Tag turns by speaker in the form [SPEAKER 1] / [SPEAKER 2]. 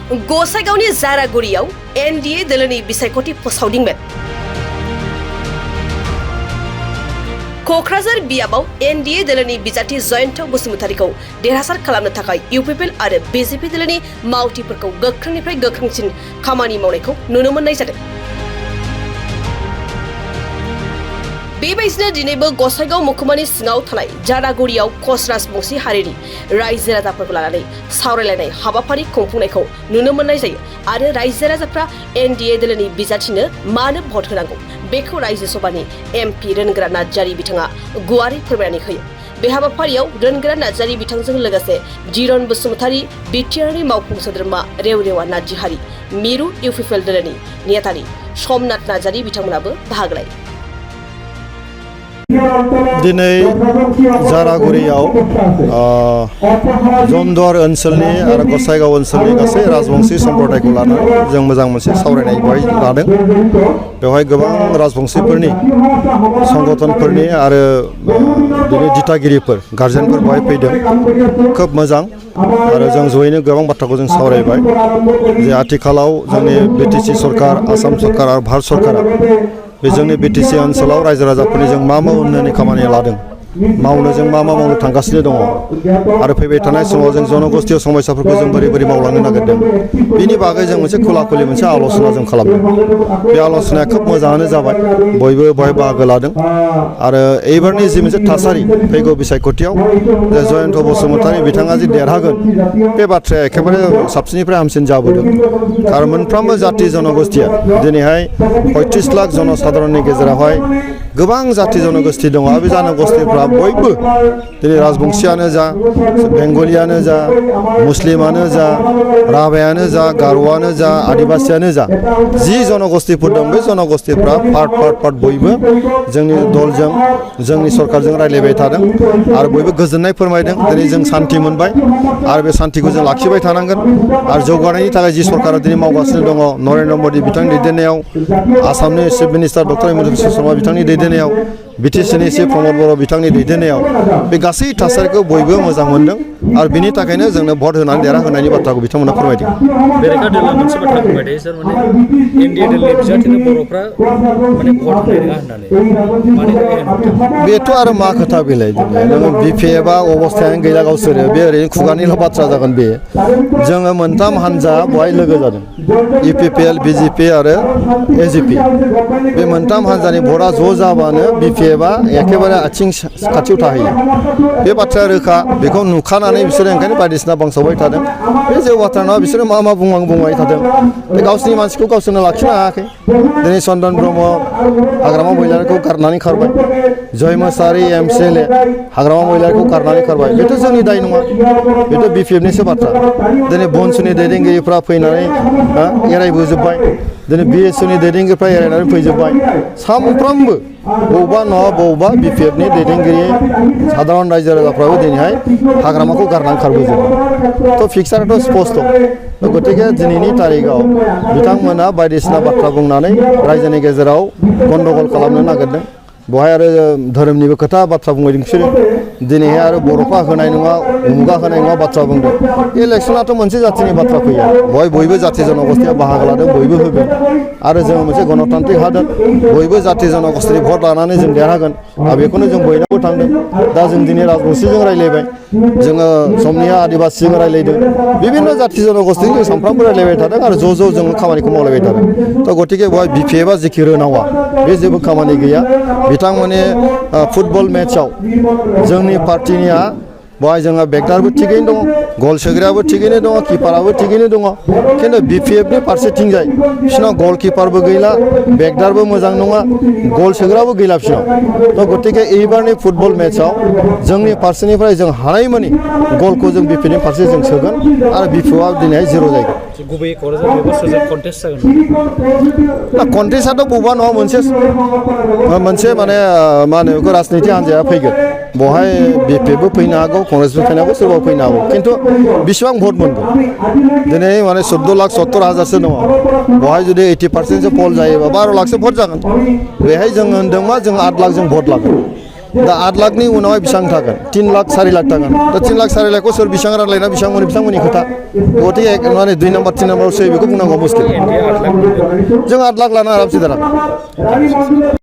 [SPEAKER 1] गसाइगावनि जारागुरियाव NDA दोलोनि बिसायख'थि फोसावदोंमोन। क'क्राझार बियाबाव एनडिए दोलोनि बिजाथि जयन्त बसुमतारीखौ देरहासार खालामनो थाखाय इउपिपिएल आरो बिजेपि दोलोनि मावथिफोरखौ गोख्रोंनिफ्राय गोख्रोंसिन खामानि मावनायखौ नुनो मोननाय जादों। बेबायदिनो दिनैबो गसाइगाव महकुमानि सिङाव थानाय जारागुरियाव कच राजबंशी हारिनि रायजो राजाफोरखौ लानानै सावरायलायनाय हाबाफारि खुंफुंनायखौ नुनो मोननाय जायो आरो रायजो राजाफ्रा एनडिए दोलोनि बिजाथिनो मानो भट होनांगौ बेखौ रायजो सभानि एमपि रोनगोरा नार्जारी बिथाङा गुवारै फोरमायनानै होयो। बे हाबाफारियाव रोनगोरा नार्जारी बिथांजों लोगोसे जिरन बसुमतारी बिटिआरनि मावफुं सोद्रोमा रेवरेवा नार्जारी मिरु इउपिपिएल दोलोनि नेतानि समनाथ नार्जारी बिथांमोनाबो बाहागो लायो।
[SPEAKER 2] दिनै जारागुरियाव जमदुवार ओनसोलनि आरो गसाइगाव ओनसोलनि गासै राजबंशी सम्प्रदायखौ लानानै जों मोजां मोनसे सावरायनाय बेवहाय लादों। बेवहाय गोबां राजबंशीफोरनि संगठनफोरनि आरो बिनि दिथागिरिफोर गार्जेनफोर बेवहाय फैदों। खोब मोजां आरो जों जयैनो गोबां बाथ्राखौ जों सावरायबाय जे आथिखालाव जोंनि बिटिसि सरकार, आसाम सरकार आरो भारत सरकारा बे जोंनि बिटिसि ओनसोलाव रायजो राजाफोरनि जों मा उन्नयननि खामानि लादों, मावनो जों मा मावनो थांगासिनो दङ आरो फैबाय थानाय समाव जों जनगोष्ठी समस्याफोरखौ जों बोरै मावलांनो नागिरदों बिनि बागै जों मोनसे खुला-खुलि मोनसे आल'सना जों खालामदों। बे आल'सनाया खोब मोजाङानो जाबाय, बयबो बेवहाय बाहागो लादों आरो एबारनि जि मोनसे थासारि फैगौ बिसायख'थियाव जे जयन्त बसुमतारी बिथाङा जि देरहागोन बे बाथ्राया एखेबारे साबसिननिफ्राय हामसिन जाबोदों। आरो मोनफ्रोमबो जाथि जनगोष्ठीया दिनैहाय 35 लाख जनसाधारननि गेजेरावहाय गोबां जाथि जनगोष्ठी दङ। बे जनगोष्ठीफ्रा बयबो दिनै राजबंशीयानो जा, बेंगलियानो जा, मुस्लिमानो जा, राभायानो जा, गार'आनो जा, आदिबासियानो जा, जि जनगोष्ठीफोर दं बे जनगोष्ठीफ्रा पार्ट बयबो जोंनि दलजों जोंनि सरकारजों रायलायबाय थादों आरो बयबो गोजोननाय फोरमायदों। दिनै जों सान्थि मोनबाय आरो बे सान्थिखौ जों लाखिबाय थानांगोन आरो जौगानायनि थाखाय जि सरकारा दिनै मावगासिनो दङ नरेन्द्र मदि बिथांनि दैदेननायाव, आसामनि chief minister doctor Himanta Biswa Sharma बिथांनि दैदेननायाव, बिटिसिनि चिफ प्रमद बर' बिथांनि दैदेननायाव बे गासै थासारिखौ बयबो मोजां मोनदों आरो बिनि थाखायनो जोंनो भट होनानै देरहाहोनायनि बाथ्राखौ बिथांमोना फोरमायदों।
[SPEAKER 3] बेरेखा दोला मोनसे बाथ्रा फोरमायदों सार, माने एनडिए दोलनि बिजाथिनो बर'फ्रा माने भट होनाय नङा होननानै माने
[SPEAKER 2] बेथ' आरो मा खोथा बेलाय नोङो बिपिएफआ अबस्थायानो गैला गावसोरो, बे ओरैनो खुगानिल' बाथ्रा जागोन। बे जोङो मोनथाम हान्जा बेवहाय लोगो जादों, इउपिपिएल, बिजेपि आरो एजिपि। बे मोनथाम हान्जानि भटआ ज' जाबानो बिपिएफआ एखेबारे आथिं खाथियाव थाहैयो। बे बाथ्राया रोखा, बेखौ नुखानानै बिसोरो ओंखायनो बायदिसिना बांसावबाय थादों। बे जेबो बाथ्रा नङा, बिसोरो मा बुंबाय थादों। बे गावसोरनि मानसिखौ गावसोरनो लाखिनो हायाखै। दिनै चन्दन ब्रह्म हाग्रामा महिलारिखौ गारनानै खारबाय, जय मोसाहारि एमसिएलए हाग्रामा महिलारिखौ गारनानै खारबाय। बेथ' जोंनि दाय नङा, बेथ' बिपिएफनिसो बाथ्रा। दिनै बनसुनि दैदेनगिरिफ्रा फैनानै एरायबोजोब्बाय, दिनै बिएसएफनि दैदेनगिरिफ्रा एरायनानै फैजोब्बाय। सामफ्रामबो बबेबा नङा बबेबा बिपिएफनि दैदेनगिरि साधारन रायजो राजाफ्राबो दिनैहाय हाग्रामाखौ गारनानै खारबोजोब्बाय। थ' फिक्साराथ' स्पस्ट'। गतिके दिनैनि तारिखाव बिथांमोना बायदिसिना बाथ्रा बुंनानै रायजोनि गेजेराव गन्दगल खालामनो नागिरदों। बेवहाय आरो धोरोमनिबो खोथा बाथ्रा बुंदों बिसोरो। दिनैहाय आरो बर'फ्रा होनाय नङा, उमुगा होनाय नङा बाथ्रा बुंदों। इलेक्सनाथ' मोनसे जाथिनि बाथ्रा फैया, बेवहाय बयबो जाथि जनगोष्ठीया बाहागो लादों, बयबो होगोन आरो जोङो मोनसे गणतान्त्रिक हादोर, बयबो जाथि जनगोष्ठीनि भट लानानै जों देरहागोन आरो बेखौनो जों बयनावबो थांदों। दा जों दिनै राजबंशीजों रायलायबाय, जोङो समनिया आदिबासिजों रायलायदों, बिभिन्न जाथि जनगोष्ठीजों जों सानफ्रामबो रायलायबाय थादों आरो ज' जोङो खामानिखौ मावलायबाय थादों। थ' गतिके बेवहाय बिपिएफआ जेखि रोनावा बे जेबो खामानि गैया। बिथांमोननि फुटबल मेचआव जोंनि पार्टिनिया बेवहाय जोंहा बेगदारबो थिगैनो दङ, गल सोग्रायाबो थिगैनो दङ, किपाराबो थिगैनो दङ। खिन्थु बिपिएफनि फारसेथिंजाय बिसोरनाव गल किपारबो गैला, बेगदारबो मोजां नङा, गल सोग्राबो गैला बिसोरनाव। थ' गतिके एबारनि फुटबल मेचआव जोंनि फारसेनिफ्राय जों हानायमानि गलखौ जों बिपिएफनि फारसे जों सोगोन आरो बिपिएफआ दिनैहाय जिर' जायगोन।
[SPEAKER 3] गुबैयै क'क्राझार बेबस्थाजों कन्टेस्ट जागोन।
[SPEAKER 2] कन्टेस्टआथ' बबेबा नङा मोनसे माने मा होनो बेखौ राजनिति हान्जाया फैगोन। बेवहाय बिपिएफबो फैनो हागौ, कंग्रेसबो फैनो हागौ, सोरबा फैनो हागौ। खिन्थु बेसेबां भट मोनगोन? दिनै माने 14,70,000सो दङ। बेवहाय जुदि 80% पल जायोबा 12 लाखसो भट जागोन। बेहाय जों होनदों मा जों 8 लाख जों भट लागोन। दा 8 लाखनि उनावहाय बेसेबां थागोन 3 लाख 4 लाख थागोन दा 3 लाख 4 लाखखौ सोर बेसेबां रानलायना बेसेबां मोनो बिथांमोननि खोथा गतिके माने 2 नाम्बार 3 नाम्बार सोयो बेखौ बुंनांगौ मुस्किल
[SPEAKER 3] एनडिए 8 लाख मोनगोन
[SPEAKER 2] जों 8 लाख लानो आरामसे दारा